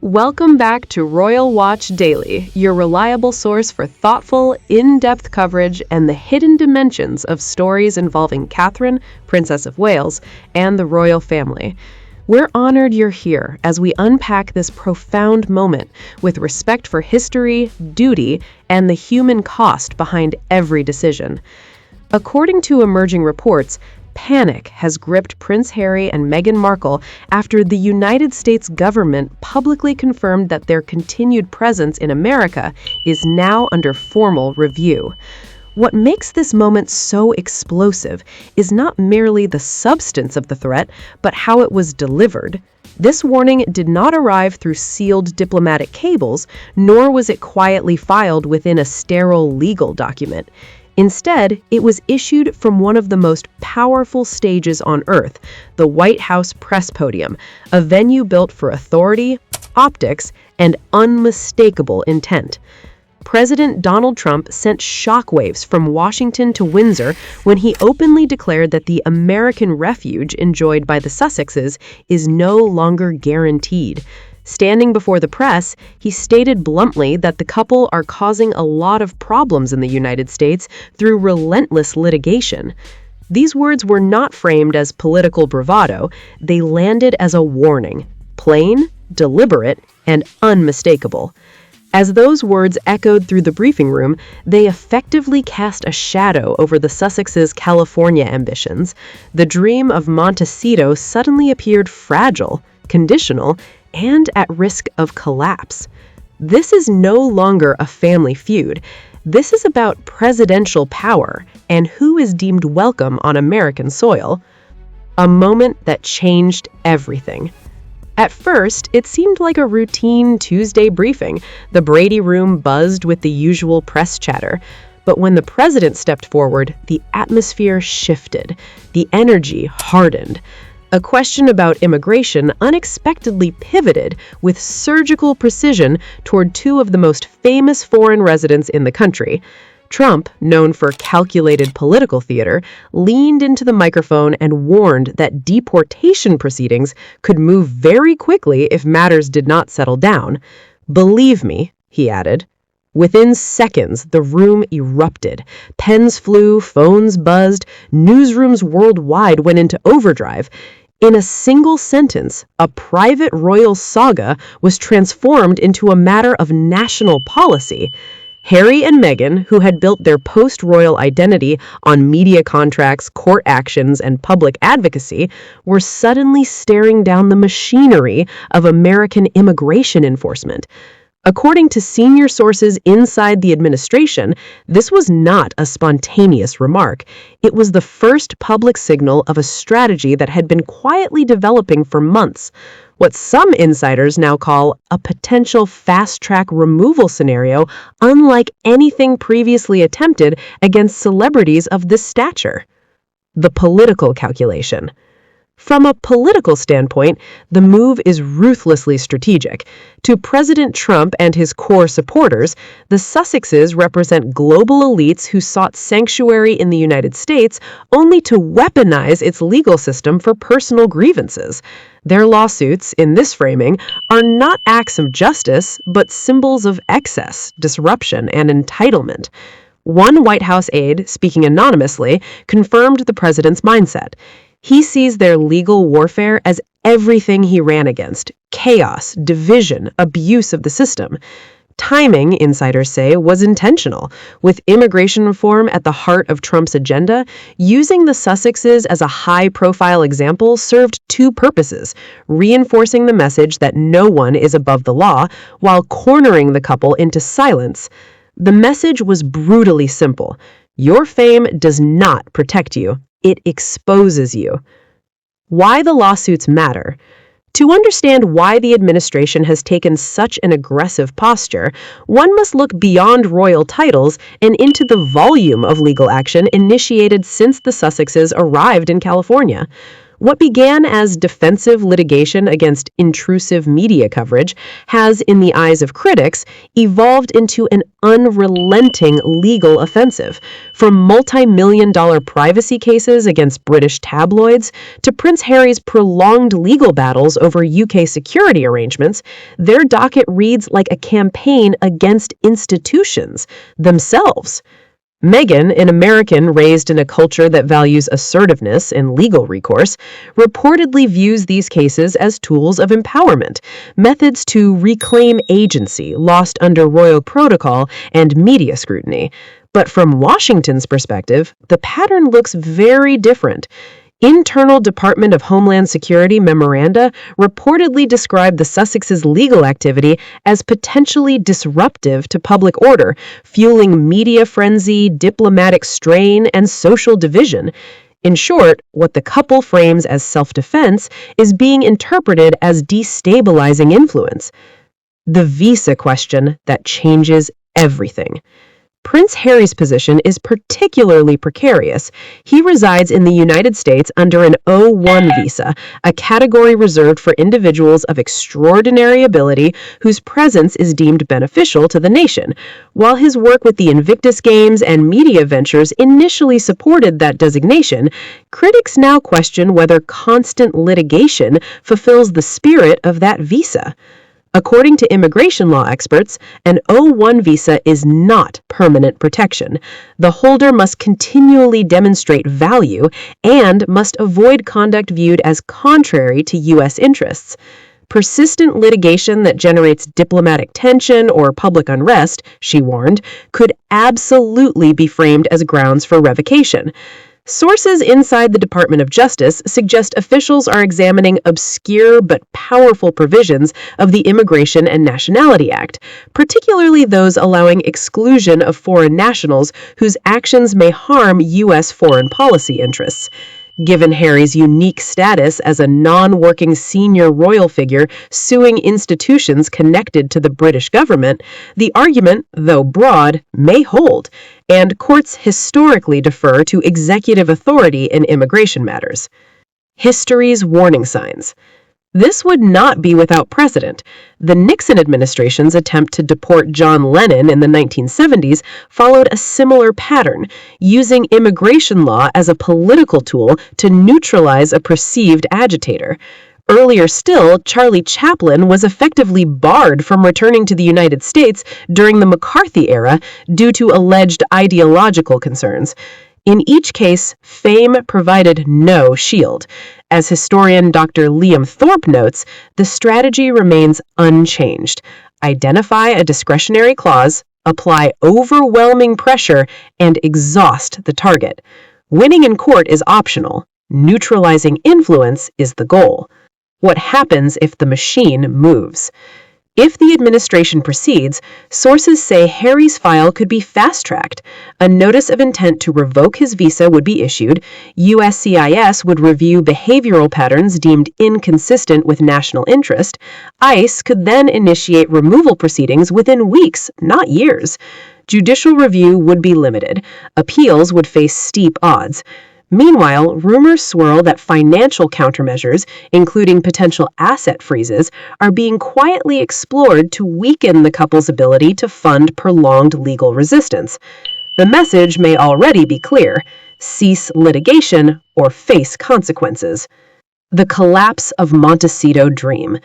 Welcome back to Royal Watch Daily, your reliable source for thoughtful, in-depth coverage and the hidden dimensions of stories involving Catherine, Princess of Wales, and the royal family. We're honored you're here as we unpack this profound moment with respect for history, duty, and the human cost behind every decision. According to emerging reports, panic has gripped Prince Harry and Meghan Markle after the United States government publicly confirmed that their continued presence in America is now under formal review. What makes this moment so explosive is not merely the substance of the threat, but how it was delivered. This warning did not arrive through sealed diplomatic cables, nor was it quietly filed within a sterile legal document. Instead, it was issued from one of the most powerful stages on Earth, the White House press podium, a venue built for authority, optics, and unmistakable intent. President Donald Trump sent shockwaves from Washington to Windsor when he openly declared that the American refuge enjoyed by the Sussexes is no longer guaranteed. Standing before the press, he stated bluntly that the couple are causing a lot of problems in the United States through relentless litigation. These words were not framed as political bravado, they landed as a warning, plain, deliberate, and unmistakable. As those words echoed through the briefing room, they effectively cast a shadow over the Sussexes' California ambitions. The dream of Montecito suddenly appeared fragile, conditional, and at risk of collapse. This is no longer a family feud. This is about presidential power and who is deemed welcome on American soil. A moment that changed everything. At first, it seemed like a routine Tuesday briefing. The Brady Room buzzed with the usual press chatter. But when the president stepped forward, the atmosphere shifted. The energy hardened. A question about immigration unexpectedly pivoted with surgical precision toward two of the most famous foreign residents in the country. Trump, known for calculated political theater, leaned into the microphone and warned that deportation proceedings could move very quickly if matters did not settle down. "Believe me," he added. Within seconds, the room erupted. Pens flew, phones buzzed, newsrooms worldwide went into overdrive. In a single sentence, a private royal saga was transformed into a matter of national policy. Harry and Meghan, who had built their post-royal identity on media contracts, court actions, and public advocacy, were suddenly staring down the machinery of American immigration enforcement. According to senior sources inside the administration, this was not a spontaneous remark. It was the first public signal of a strategy that had been quietly developing for months, what some insiders now call a potential fast-track removal scenario unlike anything previously attempted against celebrities of this stature. The political calculation. From a political standpoint, the move is ruthlessly strategic. To President Trump and his core supporters, the Sussexes represent global elites who sought sanctuary in the United States only to weaponize its legal system for personal grievances. Their lawsuits, in this framing, are not acts of justice, but symbols of excess, disruption, and entitlement. One White House aide, speaking anonymously, confirmed the president's mindset. He sees their legal warfare as everything he ran against: chaos, division, abuse of the system. Timing, insiders say, was intentional. With immigration reform at the heart of Trump's agenda, using the Sussexes as a high-profile example served two purposes: reinforcing the message that no one is above the law, while cornering the couple into silence. The message was brutally simple. Your fame does not protect you. It exposes you. Why the lawsuits matter. To understand why the administration has taken such an aggressive posture, one must look beyond royal titles and into the volume of legal action initiated since the Sussexes arrived in California. What began as defensive litigation against intrusive media coverage has, in the eyes of critics, evolved into an unrelenting legal offensive. From multi-million-dollar privacy cases against British tabloids to Prince Harry's prolonged legal battles over UK security arrangements, their docket reads like a campaign against institutions themselves. Meghan, an American raised in a culture that values assertiveness and legal recourse, reportedly views these cases as tools of empowerment, methods to reclaim agency lost under royal protocol and media scrutiny. But from Washington's perspective, the pattern looks very different. Internal Department of Homeland Security memoranda reportedly described the Sussex's legal activity as potentially disruptive to public order, fueling media frenzy, diplomatic strain, and social division. In short, what the couple frames as self-defense is being interpreted as destabilizing influence. The visa question that changes everything. Prince Harry's position is particularly precarious. He resides in the United States under an O1 visa, a category reserved for individuals of extraordinary ability whose presence is deemed beneficial to the nation. While his work with the Invictus Games and media ventures initially supported that designation, critics now question whether constant litigation fulfills the spirit of that visa. According to immigration law experts, an O1 visa is not permanent protection. The holder must continually demonstrate value and must avoid conduct viewed as contrary to U.S. interests. Persistent litigation that generates diplomatic tension or public unrest, she warned, could absolutely be framed as grounds for revocation. Sources inside the Department of Justice suggest officials are examining obscure but powerful provisions of the Immigration and Nationality Act, particularly those allowing exclusion of foreign nationals whose actions may harm U.S. foreign policy interests. Given Harry's unique status as a non-working senior royal figure suing institutions connected to the British government, the argument, though broad, may hold, and courts historically defer to executive authority in immigration matters. History's warning signs. This would not be without precedent. The Nixon administration's attempt to deport John Lennon in the 1970s followed a similar pattern, using immigration law as a political tool to neutralize a perceived agitator. Earlier still, Charlie Chaplin was effectively barred from returning to the United States during the McCarthy era due to alleged ideological concerns. In each case, fame provided no shield. As historian Dr. Liam Thorpe notes, the strategy remains unchanged. Identify a discretionary clause, apply overwhelming pressure, and exhaust the target. Winning in court is optional. Neutralizing influence is the goal. What happens if the machine moves? If the administration proceeds, sources say Harry's file could be fast-tracked. A notice of intent to revoke his visa would be issued, USCIS would review behavioral patterns deemed inconsistent with national interest, ICE could then initiate removal proceedings within weeks, not years. Judicial review would be limited. Appeals would face steep odds. Meanwhile, rumors swirl that financial countermeasures, including potential asset freezes, are being quietly explored to weaken the couple's ability to fund prolonged legal resistance. The message may already be clear: cease litigation or face consequences. The collapse of Montecito dream.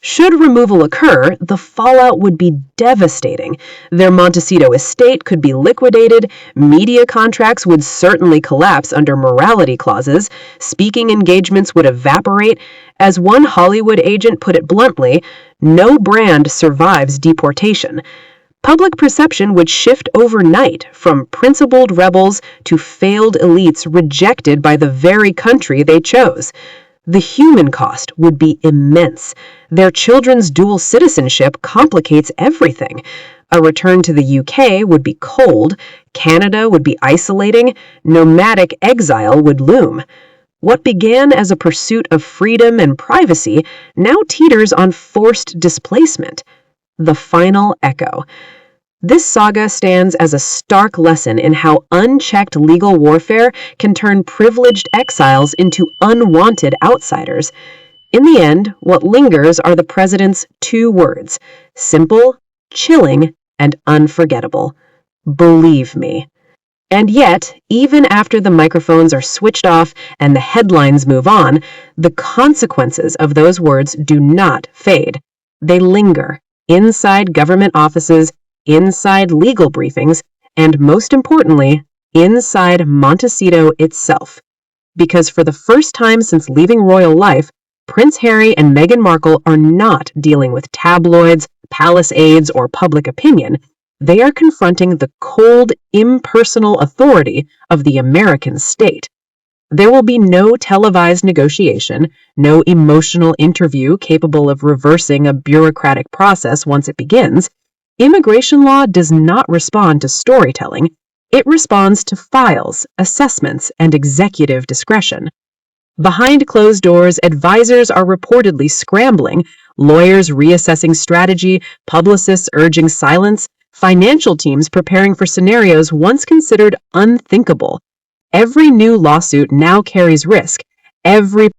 Should removal occur, the fallout would be devastating. Their Montecito estate could be liquidated, media contracts would certainly collapse under morality clauses, speaking engagements would evaporate. As one Hollywood agent put it bluntly, no brand survives deportation. Public perception would shift overnight from principled rebels to failed elites rejected by the very country they chose. The human cost would be immense. Their children's dual citizenship complicates everything. A return to the UK would be cold, Canada would be isolating, nomadic exile would loom. What began as a pursuit of freedom and privacy now teeters on forced displacement. The final echo. This saga stands as a stark lesson in how unchecked legal warfare can turn privileged exiles into unwanted outsiders. In the end, what lingers are the president's two words: simple, chilling, and unforgettable. Believe me. And yet, even after the microphones are switched off and the headlines move on, the consequences of those words do not fade. They linger inside government offices, inside legal briefings, and most importantly, inside Montecito itself. Because for the first time since leaving royal life, Prince Harry and Meghan Markle are not dealing with tabloids, palace aides, or public opinion. They are confronting the cold, impersonal authority of the American state. There will be no televised negotiation, no emotional interview capable of reversing a bureaucratic process once it begins. Immigration law does not respond to storytelling. It responds to files, assessments, and executive discretion. Behind closed doors, advisors are reportedly scrambling, lawyers reassessing strategy, publicists urging silence, financial teams preparing for scenarios once considered unthinkable. Every new lawsuit now carries risk. Every